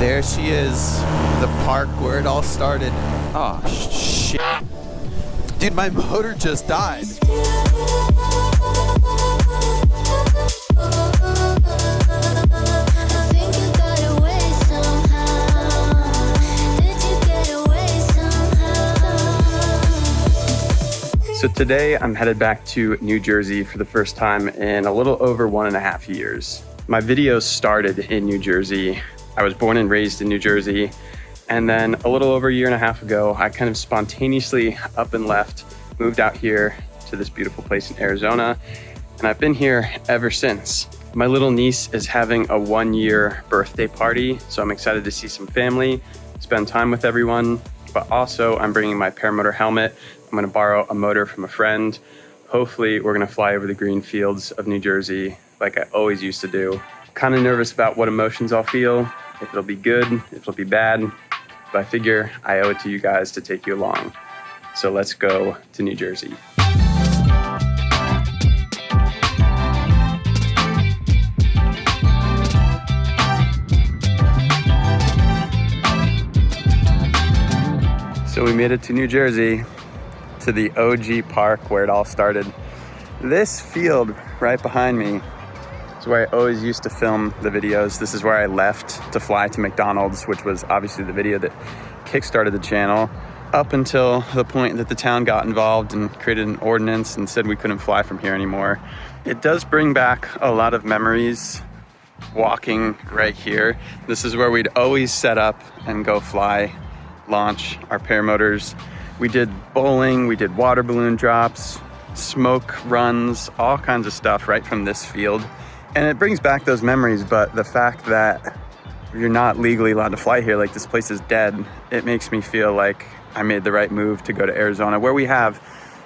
There she is, the park where it all started. Oh, shit. Dude, my motor just died. So today I'm headed back to New Jersey for the first time in a little over 1.5 years. My videos started in New Jersey. I was born and raised in New Jersey. And then a little over 1.5 years ago, I kind of spontaneously up and left, moved out here to this beautiful place in Arizona. And I've been here ever since. My little niece is having a 1-year birthday party. So I'm excited to see some family, spend time with everyone. But also I'm bringing my paramotor helmet. I'm gonna borrow a motor from a friend. Hopefully we're gonna fly over the green fields of New Jersey like I always used to do. Kind of nervous about what emotions I'll feel, if it'll be good, if it'll be bad, but I figure I owe it to you guys to take you along. So let's go to New Jersey. So we made it to New Jersey, to the OG park where it all started. This field right behind me is where I always used to film the videos. This is where I left to fly to McDonald's, which was obviously the video that kickstarted the channel, up until the point that the town got involved and created an ordinance and said we couldn't fly from here anymore. It does bring back a lot of memories walking right here. This is where we'd always set up and go fly, launch our paramotors. We did bowling, we did water balloon drops, smoke runs, all kinds of stuff right from this field. And it brings back those memories, but the fact that you're not legally allowed to fly here, like this place is dead, it makes me feel like I made the right move to go to Arizona, where we have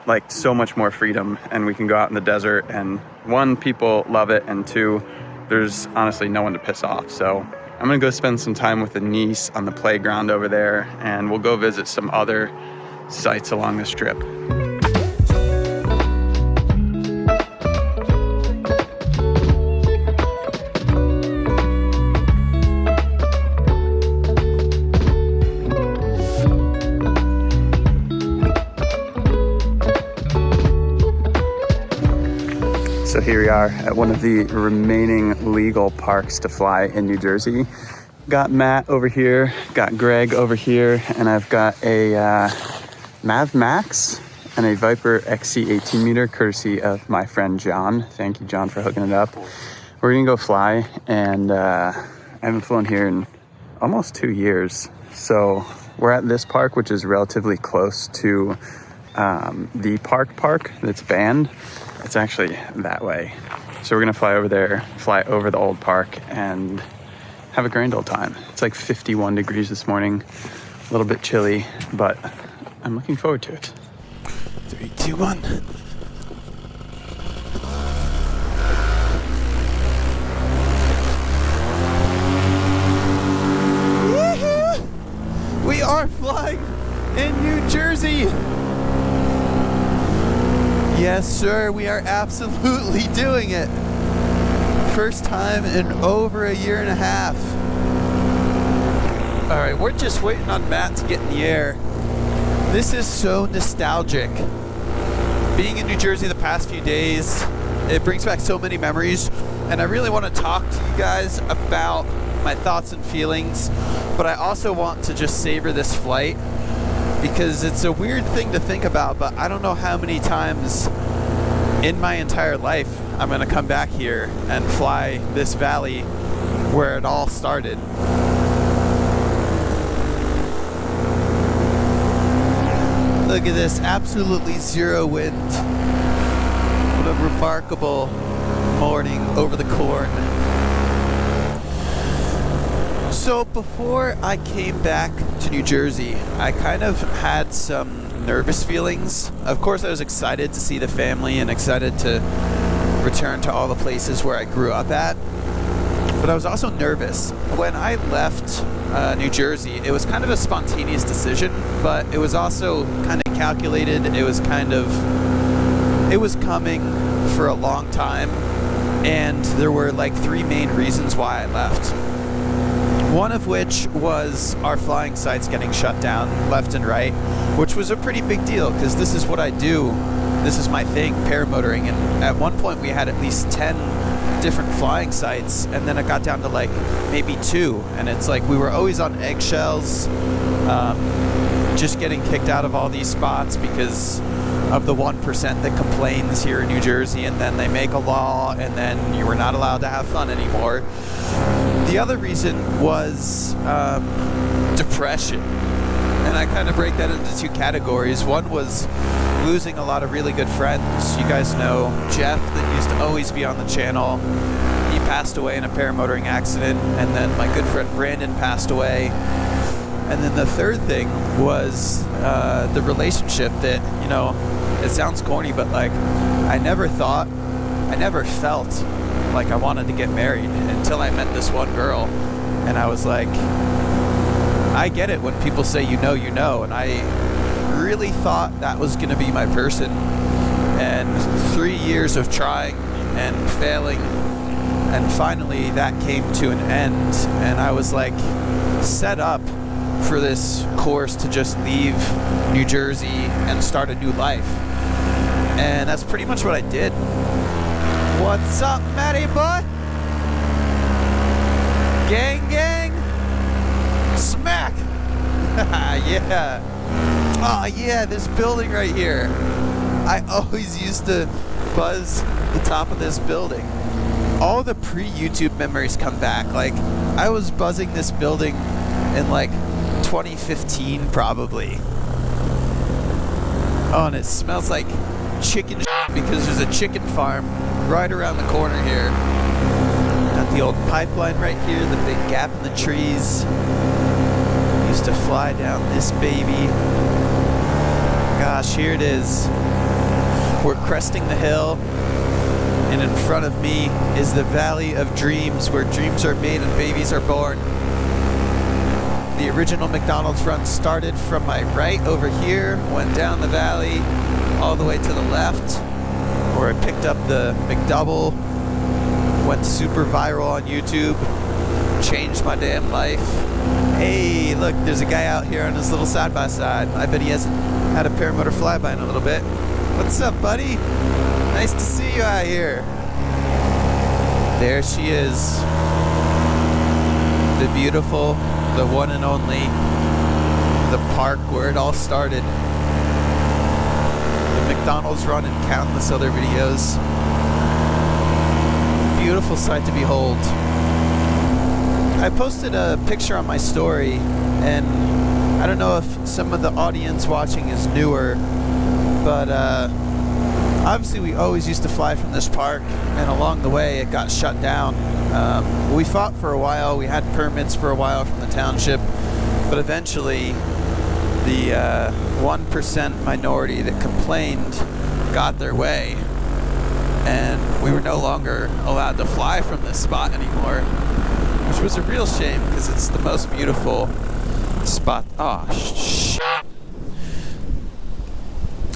like so much more freedom and we can go out in the desert, and one, people love it, and two, there's honestly no one to piss off. So I'm gonna go spend some time with the niece on the playground over there, and we'll go visit some other sites along this trip. So here we are at one of the remaining legal parks to fly in New Jersey. Got Matt over here, got Greg over here, and I've got a Mav Max and a Viper XC 18 meter courtesy of my friend John. Thank you, John, for hooking it up. We're gonna go fly, and I haven't flown here in almost 2 years. So we're at this park, which is relatively close to the park that's banned. It's actually that way. So we're gonna fly over there, fly over the old park, and have a grand old time. It's like 51 degrees this morning, a little bit chilly, but I'm looking forward to it. 3, 2, 1. Woohoo! We are flying in New Jersey. Yes, sir, we are absolutely doing it. First time in over 1.5 years. All right, we're just waiting on Matt to get in the air. This is so nostalgic. Being in New Jersey the past few days, it brings back so many memories, and I really want to talk to you guys about my thoughts and feelings, but I also want to just savor this flight, because it's a weird thing to think about, but I don't know how many times in my entire life I'm gonna come back here and fly this valley where it all started. Look at this, absolutely zero wind. What a remarkable morning over the corn. So before I came back to New Jersey, I kind of had some nervous feelings. Of course, I was excited to see the family and excited to return to all the places where I grew up at. But I was also nervous. When I left New Jersey, it was kind of a spontaneous decision, but it was also kind of calculated. It was coming for a long time, and there were like 3 main reasons why I left. One of which was our flying sites getting shut down left and right, which was a pretty big deal because this is what I do. This is my thing, paramotoring. And at one point we had at least 10 different flying sites, and then it got down to like maybe 2. And it's like we were always on eggshells, just getting kicked out of all these spots because of the 1% that complains here in New Jersey, and then they make a law, and then you were not allowed to have fun anymore. The other reason was depression, and I kind of break that into 2 categories. One was losing a lot of really good friends. You guys know Jeff, that used to always be on the channel. He passed away in a paramotoring accident, and then my good friend Brandon passed away. And then the third thing was the relationship that, you know, it sounds corny, but like I never felt like I wanted to get married until I met this one girl. And I was like, I get it when people say you know, and I really thought that was going to be my person. And 3 years of trying and failing, and finally that came to an end, and I was like set up for this course to just leave New Jersey and start a new life. And that's pretty much what I did. What's up, Matty boy? Gang, gang. Smack. Yeah. Oh yeah, this building right here. I always used to buzz the top of this building. All the pre-YouTube memories come back. Like, I was buzzing this building in like 2015 probably. Oh, and it smells like chicken because there's a chicken farm right around the corner here. Got the old pipeline right here, the big gap in the trees. Used to fly down this baby. Gosh, here it is. We're cresting the hill, and in front of me is the Valley of Dreams, where dreams are made and babies are born. The original McDonald's run started from my right over here, went down the valley, all the way to the left, where I picked up the McDouble, went super viral on YouTube, changed my damn life. Hey, look, there's a guy out here on his little side-by-side. I bet he hasn't had a paramotor flyby in a little bit. What's up, buddy? Nice to see you out here. There she is. The beautiful, the one and only, the park where it all started. The McDonald's run and countless other videos. Beautiful sight to behold. I posted a picture on my story, and I don't know if some of the audience watching is newer, but obviously we always used to fly from this park, and along the way it got shut down. We fought for a while, we had permits for a while from the township, but eventually the 1% minority that complained got their way, and we were no longer allowed to fly from this spot anymore, which was a real shame because it's the most beautiful spot. Oh, shit.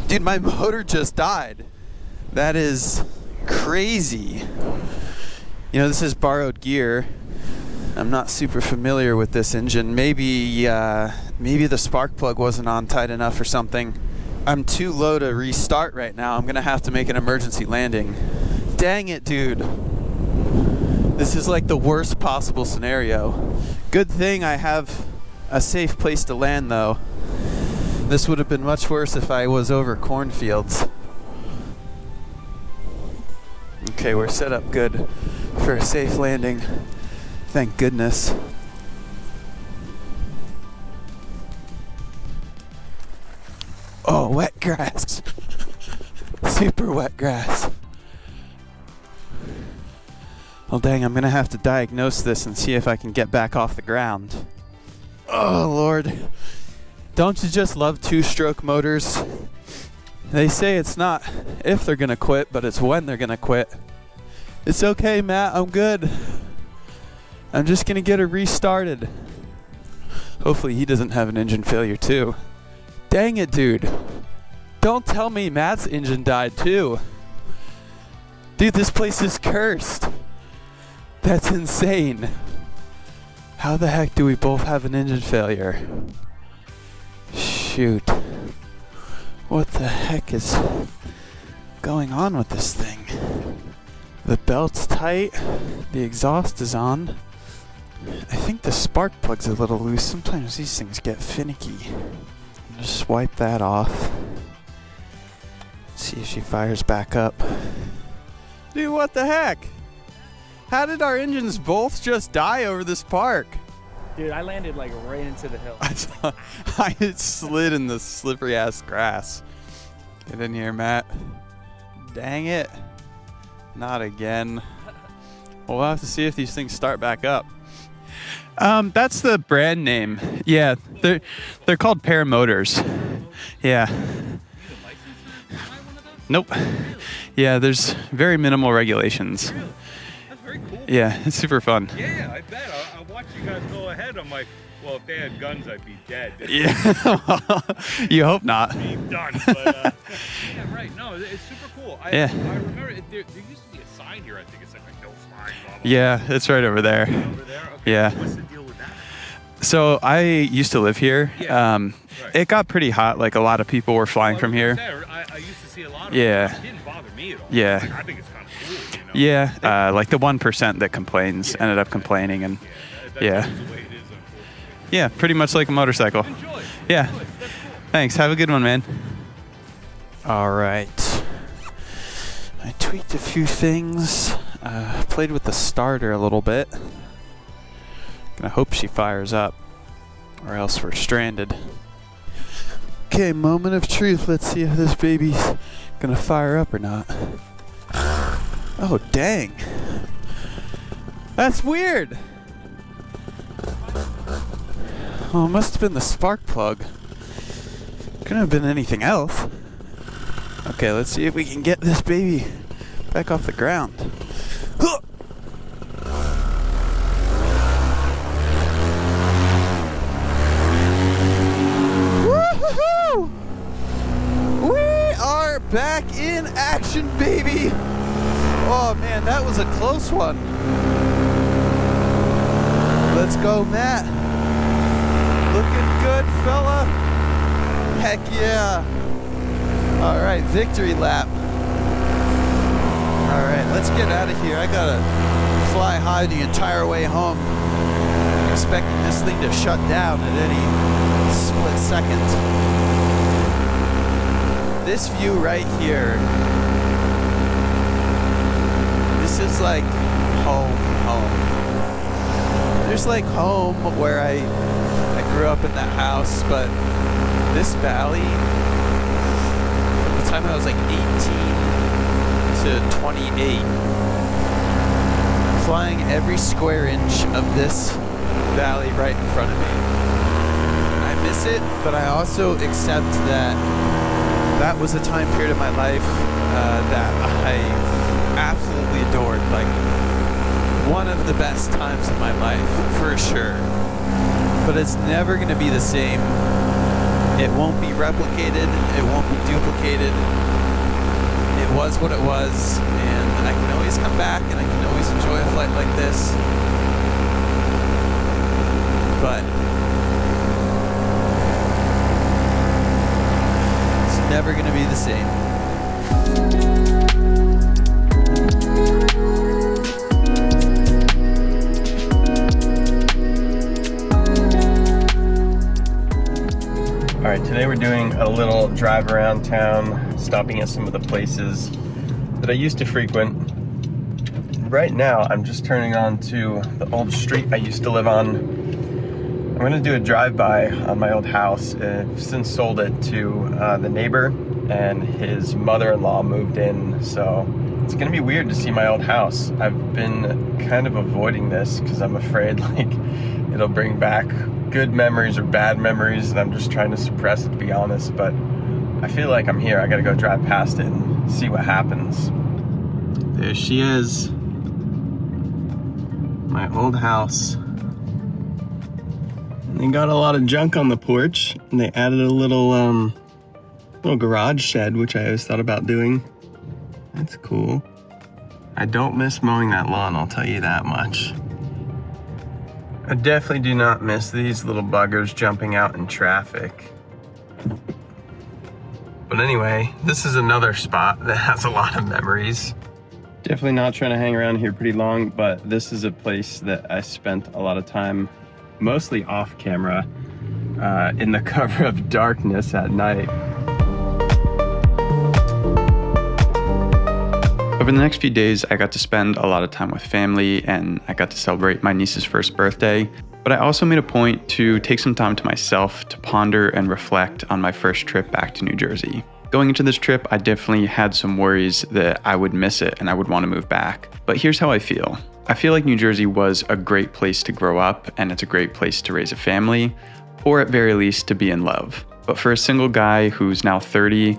Dude, my motor just died. That is crazy. You know, this is borrowed gear. I'm not super familiar with this engine. Maybe the spark plug wasn't on tight enough or something. I'm too low to restart right now. I'm gonna have to make an emergency landing. Dang it, dude. This is like the worst possible scenario. Good thing I have a safe place to land, though. This would have been much worse if I was over cornfields. Okay, we're set up good for a safe landing. Thank goodness. Oh, wet grass. Super wet grass. Well, dang, I'm gonna have to diagnose this and see if I can get back off the ground. Oh, Lord. Don't you just love two-stroke motors? They say it's not if they're gonna quit, but it's when they're gonna quit. It's okay, Matt, I'm good. I'm just gonna get it restarted. Hopefully he doesn't have an engine failure too. Dang it, dude. Don't tell me Matt's engine died too. Dude, this place is cursed. That's insane. How the heck do we both have an engine failure? Shoot. What the heck is going on with this thing? The belt's tight. The exhaust is on. I think the spark plug's a little loose. Sometimes these things get finicky. Just wipe that off. See if she fires back up. Dude, what the heck? How did our engines both just die over this park? Dude, I landed like right into the hill. I slid in the slippery ass grass. Get in here, Matt. Dang it. Not again. We'll have to see if these things start back up. That's the brand name. Yeah, they're called Paramotors. Yeah. Nope. Yeah, there's very minimal regulations. Really? That's very cool. Yeah, it's super fun. Yeah, I bet. I watched you guys go ahead. I'm like, well, if they had guns, I'd be dead. Yeah. You hope not. Be done. But, yeah, right. No, it's super cool. I remember there used to be a sign here. I think it's like a no flying. Blah, blah, Yeah, it's right over there. Over there? Okay. Yeah. What's the deal with that? So I used to live here. Yeah. Right. It got pretty hot. Like a lot of people were flying from here. I used to see a lot of Yeah. it didn't bother me at all. Yeah. Like, I think it's kind of cool. You know? Yeah, like the 1% that complains ended up complaining, and That yeah. is the way it is, unfortunately. Yeah, pretty much like a motorcycle. Enjoy. Yeah. Enjoy. That's cool. Thanks. Have a good one, man. All right. I tweaked a few things. Played with the starter a little bit. Gonna hope she fires up, or else we're stranded. Okay, moment of truth. Let's see if this baby's gonna fire up or not. Oh, dang. That's weird. Oh, it must have been the spark plug. Couldn't have been anything else. Okay, let's see if we can get this baby back off the ground. Huh! Woo-hoo-hoo! We are back in action, baby! Oh man, that was a close one. Let's go, Matt. Looking good, fella. Heck yeah. All right, victory lap. All right, let's get out of here. I gotta fly high the entire way home. Expecting this thing to shut down at any split second. This view right here, this is like home. There's like home where I grew up in that house, but this valley, from the time I was like 18 to 28, flying every square inch of this valley right in front of me. I miss it, but I also accept that that was a time period of my life that I absolutely adored. Like, one of the best times of my life, for sure. But it's never going to be the same. It won't be replicated. It won't be duplicated. It was what it was, and I can always come back and I can always enjoy a flight like this. But it's never going to be the same. All right, today we're doing a little drive around town, stopping at some of the places that I used to frequent. Right now, I'm just turning on to the old street I used to live on. I'm gonna do a drive-by on my old house. I've since sold it to the neighbor, and his mother-in-law moved in, so it's gonna be weird to see my old house. I've been kind of avoiding this because I'm afraid like it'll bring back good memories or bad memories, and I'm just trying to suppress it, to be honest, but I feel like I'm here. I gotta go drive past it and see what happens. There she is. My old house. And they got a lot of junk on the porch, and they added a little garage shed, which I always thought about doing. That's cool. I don't miss mowing that lawn, I'll tell you that much. I definitely do not miss these little buggers jumping out in traffic. But anyway, this is another spot that has a lot of memories. Definitely not trying to hang around here pretty long, but this is a place that I spent a lot of time, mostly off camera, in the cover of darkness at night. Over the next few days, I got to spend a lot of time with family and I got to celebrate my niece's first birthday. But I also made a point to take some time to myself to ponder and reflect on my first trip back to New Jersey. Going into this trip, I definitely had some worries that I would miss it and I would want to move back. But here's how I feel. I feel like New Jersey was a great place to grow up and it's a great place to raise a family, or at very least to be in love. But for a single guy who's now 30,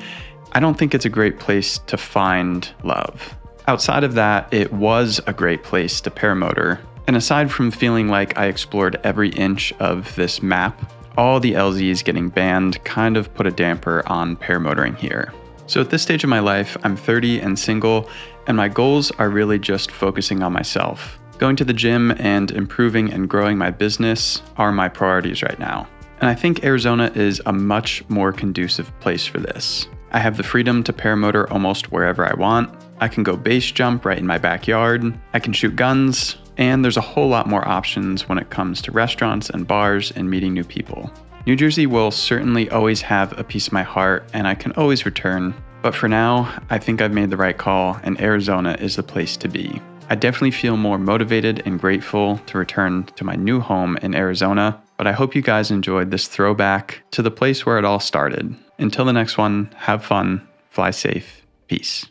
I don't think it's a great place to find love. Outside of that, it was a great place to paramotor. And aside from feeling like I explored every inch of this map, all the LZs getting banned kind of put a damper on paramotoring here. So at this stage of my life, I'm 30 and single, and my goals are really just focusing on myself. Going to the gym and improving and growing my business are my priorities right now. And I think Arizona is a much more conducive place for this. I have the freedom to paramotor almost wherever I want. I can go base jump right in my backyard. I can shoot guns. And there's a whole lot more options when it comes to restaurants and bars and meeting new people. New Jersey will certainly always have a piece of my heart and I can always return. But for now, I think I've made the right call and Arizona is the place to be. I definitely feel more motivated and grateful to return to my new home in Arizona, but I hope you guys enjoyed this throwback to the place where it all started. Until the next one, have fun, fly safe, peace.